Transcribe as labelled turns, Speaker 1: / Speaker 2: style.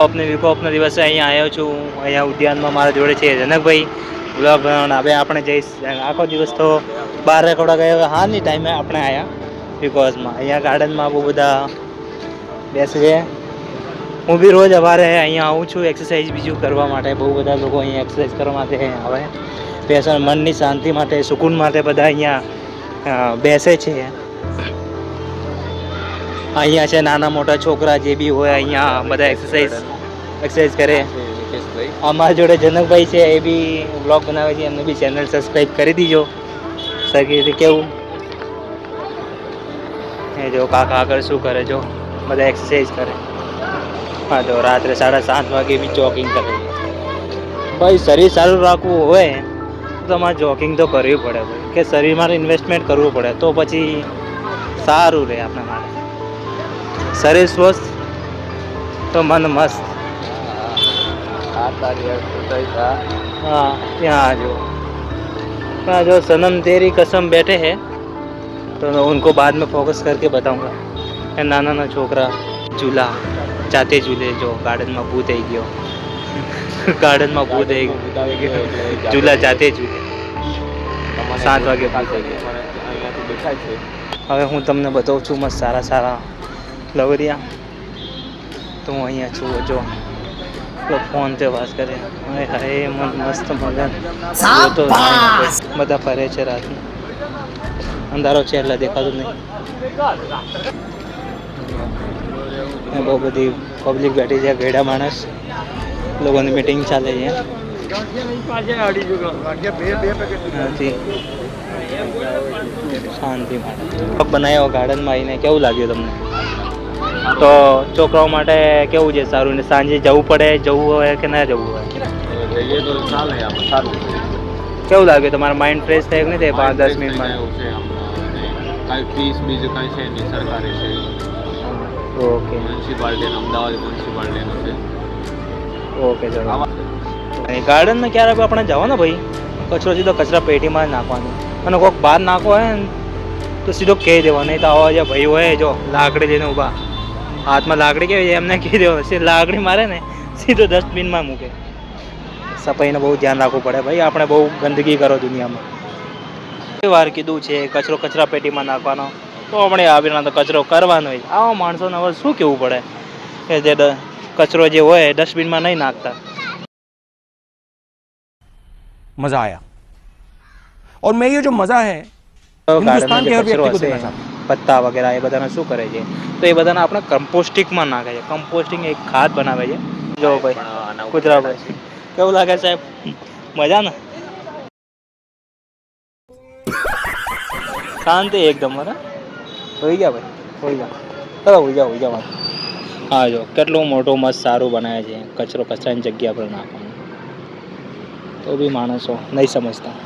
Speaker 1: વિકોપના દિવસે અહીંયા આવ્યો છું. અહીંયા ઉદ્યાનમાં મારા જોડે છે જનકભાઈ બ્લોગ બનાવવાના. હવે આપણે જઈશ આખો દિવસ તો બહાર રખડવા ગયો. હાલની ટાઈમે આપણે આવ્યા વિકોસમાં. અહીંયા ગાર્ડનમાં બહુ બધા બેસીએ. હું બી રોજ સવારે અહીંયા આવું છું એક્સરસાઇઝ બીજું કરવા માટે. બહુ બધા લોકો અહીંયા એક્સરસાઇઝ કરવા માટે આવે. બેસણ મનની શાંતિ માટે, સુકૂન માટે બધા અહીંયા બેસે છે. અહીંયા છે નાના મોટા છોકરા જે બી હોય અહીંયા બધા એક્સરસાઇઝ કરે. અમારા જોડે જનકભાઈ છે, એ બી બ્લોગ બનાવે છે. એમને બી ચેનલ સબસ્ક્રાઈબ કરી દીજો. સરખી રીતે કેવું એ જો કાકા આગળ શું કરે, જો બધા એક્સરસાઇઝ કરે. હા તો રાત્રે 7:30 વાગે બી જોગિંગ કરે. ભાઈ શરીર સારું રાખવું હોય તો તમારે જોગિંગ તો કરવી પડે ભાઈ, કે શરીરમાં ઇન્વેસ્ટમેન્ટ કરવું પડે તો પછી સારું રહે આપણા માટે. શરીર સ્વસ્થ તો મન મસ્ત. हाँ यहाँ जो सनम तेरी कसम बैठे हैं तो मैं उनको बाद में फोकस करके बताऊंगा. नाना ना छोकरा झूला जाते झूले जो गार्डन में भूत आई गयो. गार्डन में भूत आई गयो झूला जाते झूले 7 વાગે હવે હું તમને બતાવું છું મસ્ત સારા સારા લવરિયા. તો હું અહીંયા છું જો ફોન તે વાત કરે. હાય મન મસ્ત મગન તો બધા ફરે છે રાતનું. અંધારો છે એટલે દેખાતું નહીં. બહુ બધી પબ્લિક બેઠી છે, ગેડા માણસ લોકોની મીટિંગ ચાલે છે. શાંતિ માટે બનાવ્યો ગાર્ડનમાં આવીને. કેવું લાગ્યું તમને? તો છોકરાઓ માટે કેવું છે સારું? ને સાંજે જવું પડે, જવું હોય કે ના જવું હોય?
Speaker 2: જઈએ તો ચાલે, સારું.
Speaker 1: કેવું લાગ્યું? તમારા માઇન્ડ ફ્રેશ થાય કે નહીં થાય 5-10 મિનિટમાં?
Speaker 2: કાંઈ ફીસ બીજું કાંઈ છે નહીં, સરકારી છે.
Speaker 1: ઓકે,
Speaker 2: મ્યુનિસિપાલિટી, અમદાવાદ મ્યુનિસિપાલિટીનું છે.
Speaker 1: ઓકે ચલો. અને ગાર્ડનમાં ક્યારેક આપણે જાઓ ને ભાઈ, કચરો સીધો કચરા પેટીમાં જ નાખવાનો. અને કોઈક બહાર નાખવો હોય ને તો સીધો કહી દેવાનો. નહીં તો આવા જે ભાઈ હોય જો લાકડી લઈને ઊભા, હાથમાં લાકડી કેવી છે એમને કહી દેવાનું. સીધું લાકડી મારે ને સીધો ડસ્ટબિનમાં મૂકે. સફાઈને બહુ ધ્યાન રાખવું પડે ભાઈ. આપણે બહુ ગંદકી કરો દુનિયામાં. કોઈ વાર કીધું છે કચરો કચરા પેટીમાં નાખવાનો, તો આપણે આવીને તો કચરો કરવાનો જ. આવા માણસોને હવે શું કહેવું પડે કે જે કચરો જે હોય ડસ્ટબિનમાં નહીં નાખતા.
Speaker 3: मजा आया और मैं ये जो मजा है हिंदुस्तान के हर व्यक्ति को देना चाहता हूं.
Speaker 1: પત્તા વગેરે એ બધાને શું કરે છે તો એ બધાને આપણે કમ્પોસ્ટિંગમાં નાખે છે. કમ્પોસ્ટિંગ એક ખાદ બનાવે છે. જો ભાઈ કુતરાભાઈ કેવું લાગે સાહેબ? મજા ને? શાંતિ એકદમ. બરાબર હોઈ ગયા ભાઈ, હોઈ ગયા. ચલો હોઈ જાઓ. હા જો કેટલું મોટું મસ્ત સારું બનાવે છે. કચરો કચરાની જગ્યા પર નાખવાનું તો બી માણસો નહીં સમજતા.